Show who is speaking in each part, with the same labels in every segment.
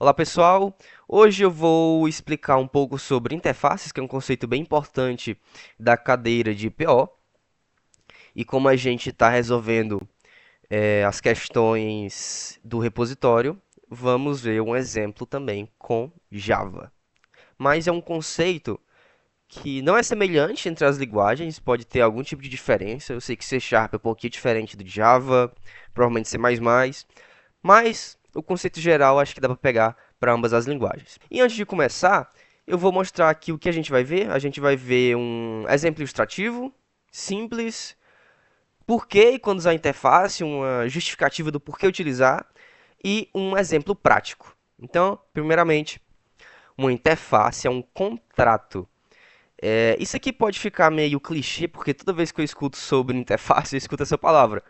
Speaker 1: Olá pessoal, hoje eu vou explicar um pouco sobre interfaces, que é um conceito bem importante da cadeira de PO, e como a gente está resolvendo as questões do repositório, vamos ver um exemplo também com Java. Mas é um conceito que não é semelhante entre as linguagens, pode ter algum tipo de diferença. Eu sei que C# é um pouquinho diferente do Java, provavelmente C++, mas o conceito geral acho que dá para pegar para ambas as linguagens. E antes de começar, eu vou mostrar aqui o que a gente vai ver. A gente vai ver um exemplo ilustrativo, simples, porquê e quando usar a interface, uma justificativa do porquê utilizar e um exemplo prático. Então, primeiramente, uma interface é um contrato. Isso aqui pode ficar meio clichê, porque toda vez que eu escuto sobre interface, eu escuto essa palavra.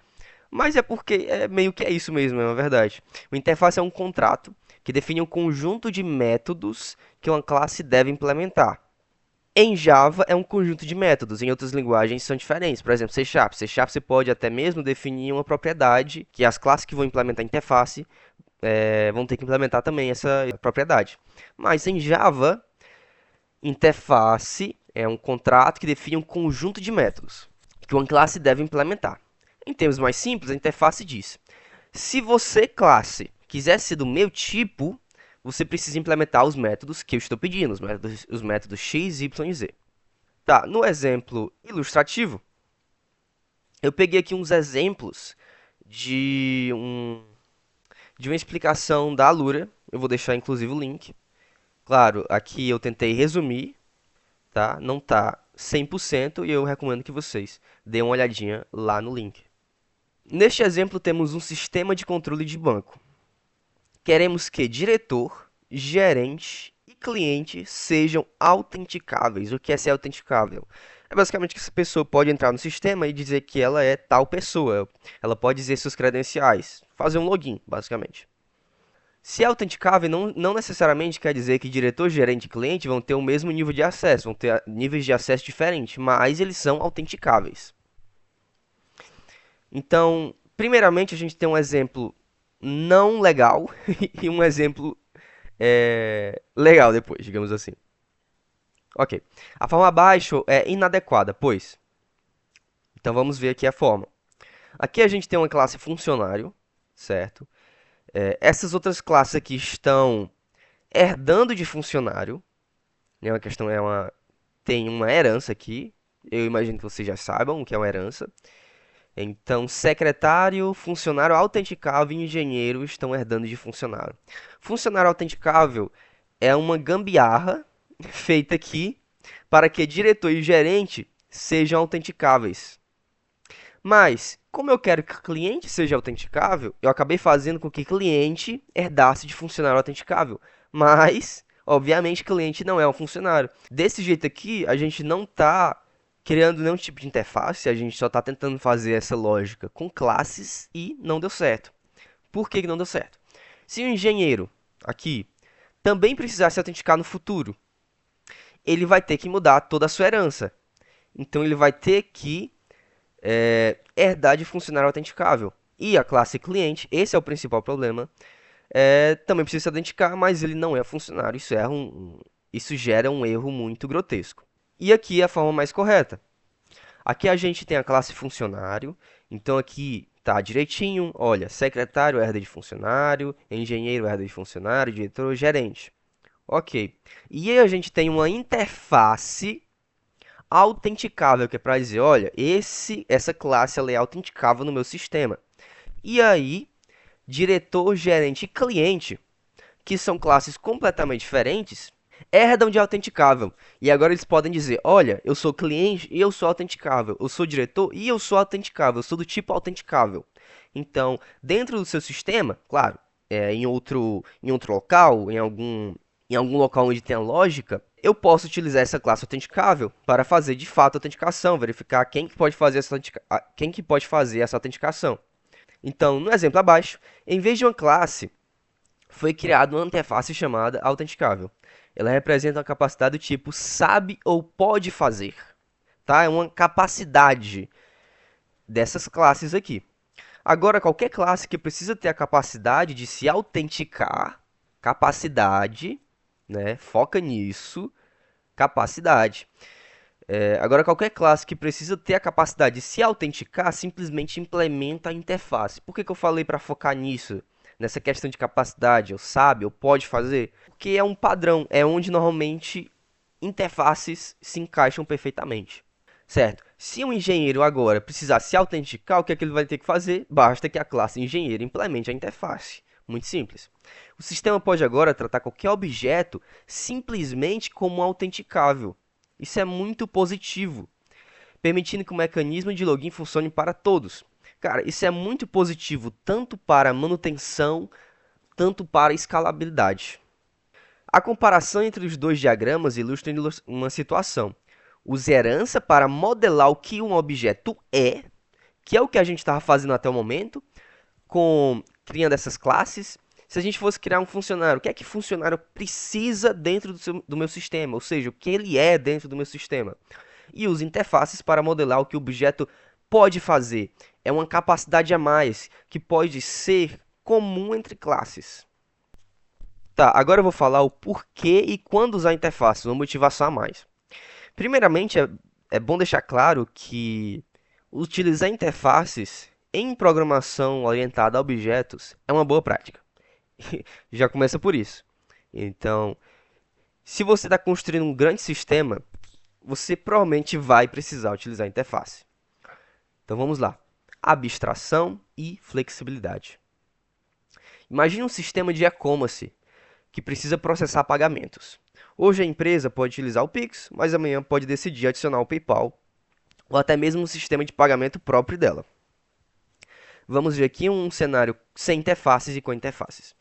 Speaker 1: Mas é porque é meio que é isso mesmo, é uma verdade. O interface é um contrato que define um conjunto de métodos que uma classe deve implementar. Em Java é um conjunto de métodos, em outras linguagens são diferentes. Por exemplo, C#. C# você pode até mesmo definir uma propriedade que as classes que vão implementar a interface vão ter que implementar também essa propriedade. Mas em Java, interface é um contrato que define um conjunto de métodos que uma classe deve implementar. Em termos mais simples, a interface diz: se você, classe, quiser ser do meu tipo, você precisa implementar os métodos que eu estou pedindo, os métodos x, y e z. Tá, no exemplo ilustrativo, eu peguei aqui uns exemplos de, um, de uma explicação da Alura. Eu vou deixar inclusive o link. Claro, aqui eu tentei resumir, tá? Não tá 100% e eu recomendo que vocês deem uma olhadinha lá no link. Neste exemplo, temos um sistema de controle de banco. Queremos que diretor, gerente e cliente sejam autenticáveis. O que é ser autenticável? É basicamente que essa pessoa pode entrar no sistema e dizer que ela é tal pessoa. Ela pode dizer seus credenciais, fazer um login, basicamente. Se é autenticável, não necessariamente quer dizer que diretor, gerente e cliente vão ter o mesmo nível de acesso, vão ter níveis de acesso diferentes, mas eles são autenticáveis. Então, primeiramente, a gente tem um exemplo não legal e um exemplo legal depois, digamos assim. Ok. A forma abaixo é inadequada, pois. Então vamos ver aqui a forma. Aqui a gente tem uma classe funcionário, certo? Essas outras classes aqui estão herdando de funcionário. Uma questão tem uma herança aqui. Eu imagino que vocês já saibam o que é uma herança. Então, secretário, funcionário autenticável e engenheiro estão herdando de funcionário. Funcionário autenticável é uma gambiarra feita aqui para que diretor e gerente sejam autenticáveis. Mas, como eu quero que cliente seja autenticável, eu acabei fazendo com que cliente herdasse de funcionário autenticável. Mas, obviamente, cliente não é um funcionário. Desse jeito aqui, a gente não está criando nenhum tipo de interface, a gente só está tentando fazer essa lógica com classes e não deu certo. Por que não deu certo? Se o engenheiro aqui também precisar se autenticar no futuro, ele vai ter que mudar toda a sua herança. Então ele vai ter que herdar de funcionário autenticável. E a classe cliente, esse é o principal problema, também precisa se autenticar, mas ele não é funcionário. Isso gera um erro muito grotesco. E aqui é a forma mais correta. Aqui a gente tem a classe funcionário, então aqui tá direitinho, olha, secretário herda de funcionário, engenheiro herda de funcionário, diretor, gerente. Ok. E aí a gente tem uma interface autenticável, que é para dizer, olha, essa classe ela é autenticável no meu sistema. E aí, diretor, gerente e cliente, que são classes completamente diferentes, herdam de autenticável. E agora eles podem dizer, olha, eu sou cliente e eu sou autenticável. Eu sou diretor e eu sou autenticável. Eu sou do tipo autenticável. Então, dentro do seu sistema, claro, em outro local, em algum local onde tenha lógica, eu posso utilizar essa classe autenticável para fazer de fato a autenticação, verificar quem que pode fazer essa autenticação. Então, no exemplo abaixo, em vez de uma classe, foi criada uma interface chamada autenticável. Ela representa uma capacidade do tipo sabe ou pode fazer. Tá? É uma capacidade dessas classes aqui. Agora, qualquer classe que precisa ter a capacidade de se autenticar, capacidade, né? Foca nisso, capacidade. Agora, qualquer classe que precisa ter a capacidade de se autenticar, simplesmente implementa a interface. Por que eu falei para focar nisso? Nessa questão de capacidade, eu sabe, eu pode fazer? Porque é um padrão, é onde normalmente interfaces se encaixam perfeitamente. Certo? Se um engenheiro agora precisar se autenticar, o que é que ele vai ter que fazer? Basta que a classe engenheiro implemente a interface. Muito simples. O sistema pode agora tratar qualquer objeto simplesmente como autenticável. Isso é muito positivo, permitindo que o mecanismo de login funcione para todos. Cara, isso é muito positivo tanto para manutenção, tanto para escalabilidade. A comparação entre os dois diagramas ilustra uma situação. Use herança para modelar o que um objeto é, que é o que a gente estava fazendo até o momento, criando essas classes. Se a gente fosse criar um funcionário, o que é que funcionário precisa dentro do meu sistema? Ou seja, o que ele é dentro do meu sistema. E use interfaces para modelar o que o objeto pode fazer. É uma capacidade a mais que pode ser comum entre classes. Tá, agora eu vou falar o porquê e quando usar interfaces, uma motivação a mais. Primeiramente, é bom deixar claro que utilizar interfaces em programação orientada a objetos é uma boa prática. Já começa por isso. Então, se você está construindo um grande sistema, você provavelmente vai precisar utilizar interface. Então vamos lá. Abstração e flexibilidade. Imagine um sistema de e-commerce que precisa processar pagamentos. Hoje a empresa pode utilizar o Pix, mas amanhã pode decidir adicionar o PayPal ou até mesmo um sistema de pagamento próprio dela. Vamos ver aqui um cenário sem interfaces e com interfaces.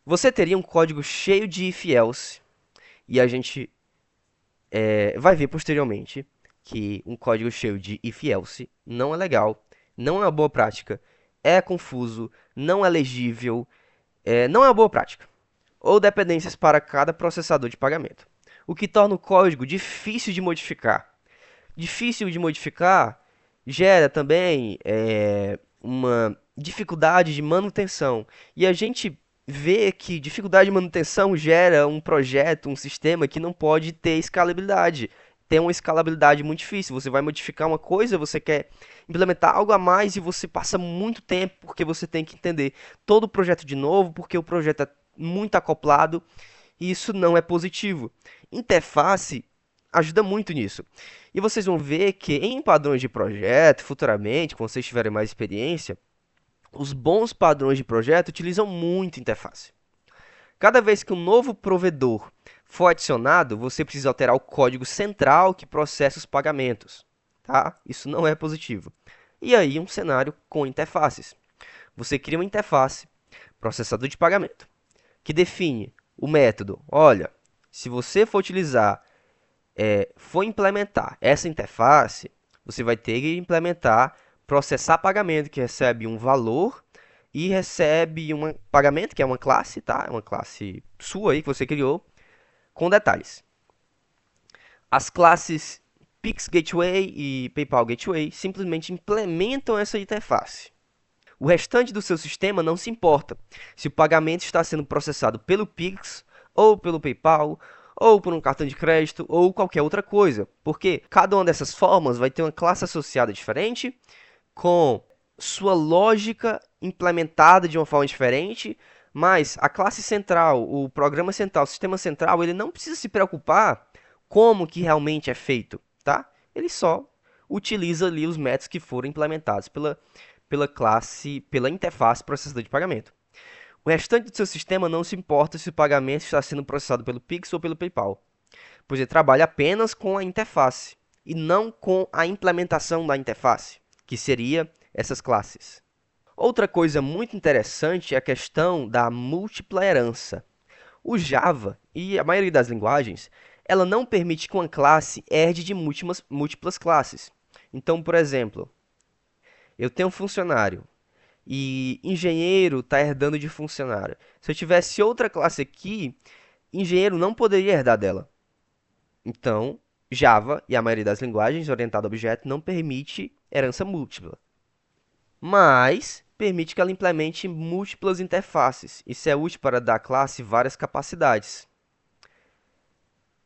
Speaker 1: Você teria um código cheio de if-else e a gente vai ver posteriormente que um código cheio de if-else não é legal, não é uma boa prática, é confuso, não é legível, não é uma boa prática. Ou dependências para cada processador de pagamento, o que torna o código difícil de modificar. Difícil de modificar gera também uma dificuldade de manutenção. E a gente vê que dificuldade de manutenção gera um projeto, um sistema que não pode ter escalabilidade. Tem uma escalabilidade muito difícil. Você vai modificar uma coisa, você quer implementar algo a mais e você passa muito tempo porque você tem que entender todo o projeto de novo, porque o projeto é muito acoplado e isso não é positivo. Interface ajuda muito nisso. E vocês vão ver que em padrões de projeto, futuramente, quando vocês tiverem mais experiência, os bons padrões de projeto utilizam muito interface. Cada vez que um novo provedor for adicionado, você precisa alterar o código central que processa os pagamentos. Tá? Isso não é positivo. E aí, um cenário com interfaces. Você cria uma interface, processador de pagamento, que define o método. Olha, se você for implementar essa interface, você vai ter que implementar processar pagamento, que recebe um valor e recebe um pagamento, que é uma classe, tá? É uma classe sua aí que você criou, com detalhes. As classes Pix Gateway e PayPal Gateway simplesmente implementam essa interface. O restante do seu sistema não se importa se o pagamento está sendo processado pelo Pix ou pelo PayPal ou por um cartão de crédito ou qualquer outra coisa, porque cada uma dessas formas vai ter uma classe associada diferente, com sua lógica implementada de uma forma diferente, mas a classe central, o programa central, o sistema central, ele não precisa se preocupar como que realmente é feito, tá? Ele só utiliza ali os métodos que foram implementados pela interface processador de pagamento. O restante do seu sistema não se importa se o pagamento está sendo processado pelo Pix ou pelo PayPal, pois ele trabalha apenas com a interface e não com a implementação da interface, que seria essas classes. Outra coisa muito interessante é a questão da múltipla herança. O Java e a maioria das linguagens, ela não permite que uma classe herde de múltiplas classes. Então, por exemplo, eu tenho um funcionário e engenheiro está herdando de funcionário. Se eu tivesse outra classe aqui, engenheiro não poderia herdar dela. Então, Java e a maioria das linguagens orientada a objeto não permite herança múltipla. Mas permite que ela implemente múltiplas interfaces. Isso é útil para dar à classe várias capacidades.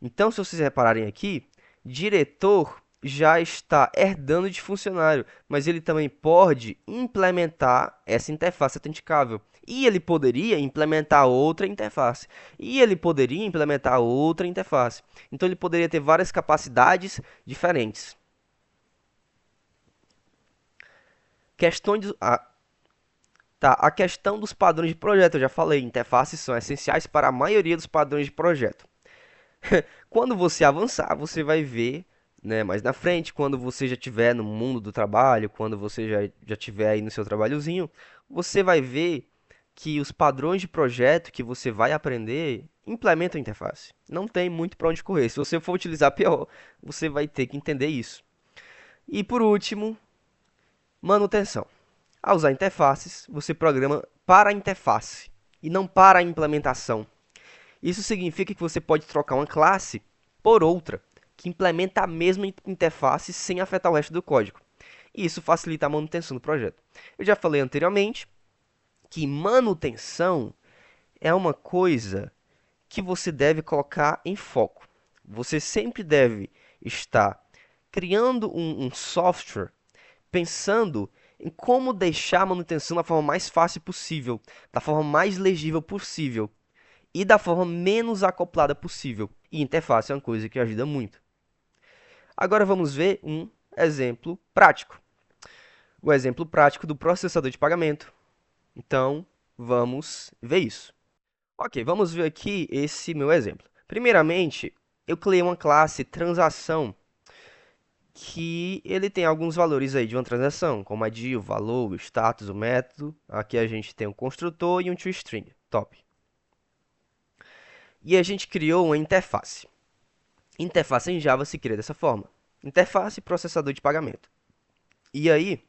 Speaker 1: Então, se vocês repararem aqui, diretor já está herdando de funcionário, mas ele também pode implementar essa interface autenticável. E ele poderia implementar outra interface. E ele poderia implementar outra interface. Então, ele poderia ter várias capacidades diferentes. Questões, a questão dos padrões de projeto, eu já falei, interfaces são essenciais para a maioria dos padrões de projeto. Quando você avançar, você vai ver, né, mais na frente, quando você já estiver no mundo do trabalho, quando você já estiver aí no seu trabalhozinho, você vai ver que os padrões de projeto que você vai aprender implementam a interface. Não tem muito para onde correr. Se você for utilizar pior, você vai ter que entender isso. E por último, manutenção. Ao usar interfaces, você programa para a interface e não para a implementação. Isso significa que você pode trocar uma classe por outra, que implementa a mesma interface sem afetar o resto do código. E isso facilita a manutenção do projeto. Eu já falei anteriormente que manutenção é uma coisa que você deve colocar em foco. Você sempre deve estar criando um software pensando em como deixar a manutenção da forma mais fácil possível, da forma mais legível possível e da forma menos acoplada possível. E interface é uma coisa que ajuda muito. Agora vamos ver um exemplo prático. O exemplo prático do processador de pagamento. Então, vamos ver isso. Ok, vamos ver aqui esse meu exemplo. Primeiramente, eu criei uma classe transação que ele tem alguns valores aí de uma transação, como a ID, o valor, o status, o método. Aqui a gente tem um construtor e um toString. Top. E a gente criou uma interface. Interface em Java se cria dessa forma. Interface processador de pagamento. E aí,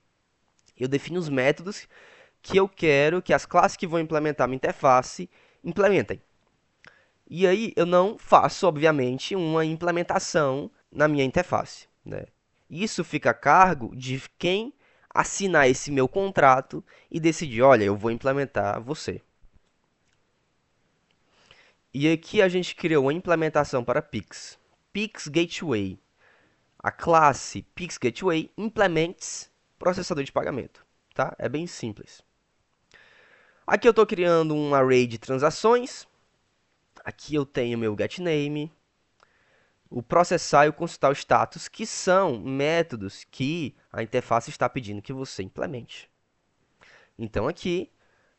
Speaker 1: eu defino os métodos que eu quero que as classes que vão implementar minha interface implementem. E aí, eu não faço, obviamente, uma implementação na minha interface, né? Isso fica a cargo de quem assinar esse meu contrato e decidir, olha, eu vou implementar você. E aqui a gente criou uma implementação para Pix. Pix Gateway. A classe Pix Gateway implements processador de pagamento, tá? É bem simples. Aqui eu estou criando um array de transações. Aqui eu tenho meu getName, o processar e o consultar o status, que são métodos que a interface está pedindo que você implemente. Então aqui,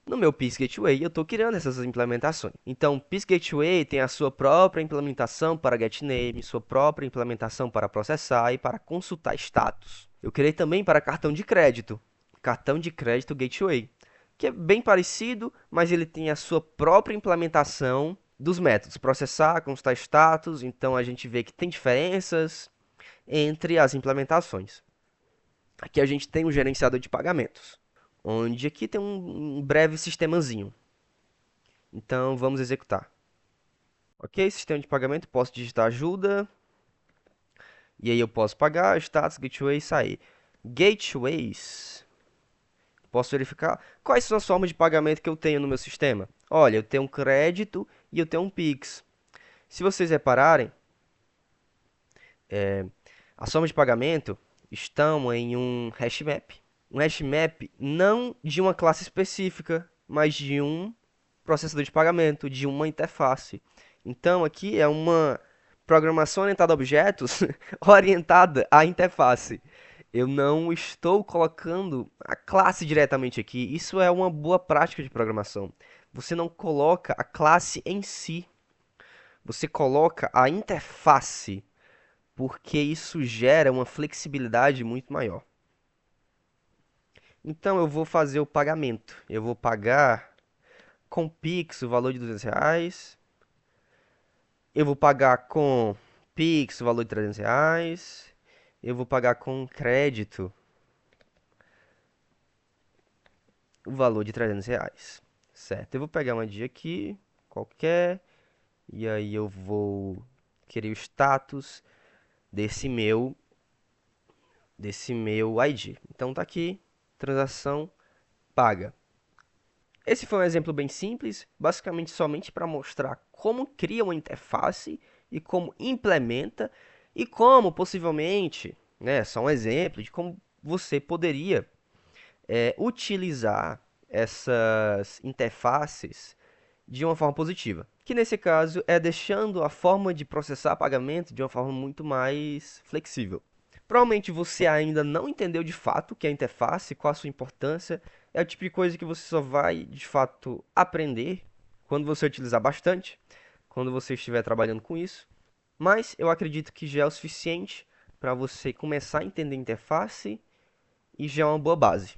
Speaker 1: no meu Pix Gateway, eu estou criando essas implementações. Então, Pix Gateway tem a sua própria implementação para getName, sua própria implementação para processar e para consultar status. Eu criei também para cartão de crédito Gateway, que é bem parecido, mas ele tem a sua própria implementação dos métodos processar, consultar status. Então a gente vê que tem diferenças entre as implementações. Aqui a gente tem um gerenciador de pagamentos, onde aqui tem um breve sistemazinho. Então vamos executar. Ok, sistema de pagamento, posso digitar ajuda. E aí eu posso pagar, status, gateway e sair. Gateways. Posso verificar quais são as formas de pagamento que eu tenho no meu sistema. Olha, eu tenho um crédito e eu tenho um Pix. Se vocês repararem, as formas de pagamento estão em um hashmap. Um hashmap não de uma classe específica, mas de um processador de pagamento, de uma interface. Então aqui é uma programação orientada a objetos orientada à interface. Eu não estou colocando a classe diretamente aqui. Isso é uma boa prática de programação. Você não coloca a classe em si. Você coloca a interface, porque isso gera uma flexibilidade muito maior. Então eu vou fazer o pagamento. Eu vou pagar com Pix o valor de R$ 200. Eu vou pagar com Pix o valor de R$ 300. Eu vou pagar com crédito o valor de R$ 300. Certo? Eu vou pegar uma dia aqui, qualquer, e aí eu vou querer o status desse meu ID. Então tá aqui, transação paga. Esse foi um exemplo bem simples, basicamente somente para mostrar como cria uma interface e como implementa e como possivelmente, né, só um exemplo de como você poderia utilizar essas interfaces de uma forma positiva, que nesse caso é deixando a forma de processar pagamento de uma forma muito mais flexível. Provavelmente você ainda não entendeu de fato o que é a interface, qual a sua importância. É o tipo de coisa que você só vai de fato aprender quando você utilizar bastante, quando você estiver trabalhando com isso. Mas eu acredito que já é o suficiente para você começar a entender a interface e já é uma boa base.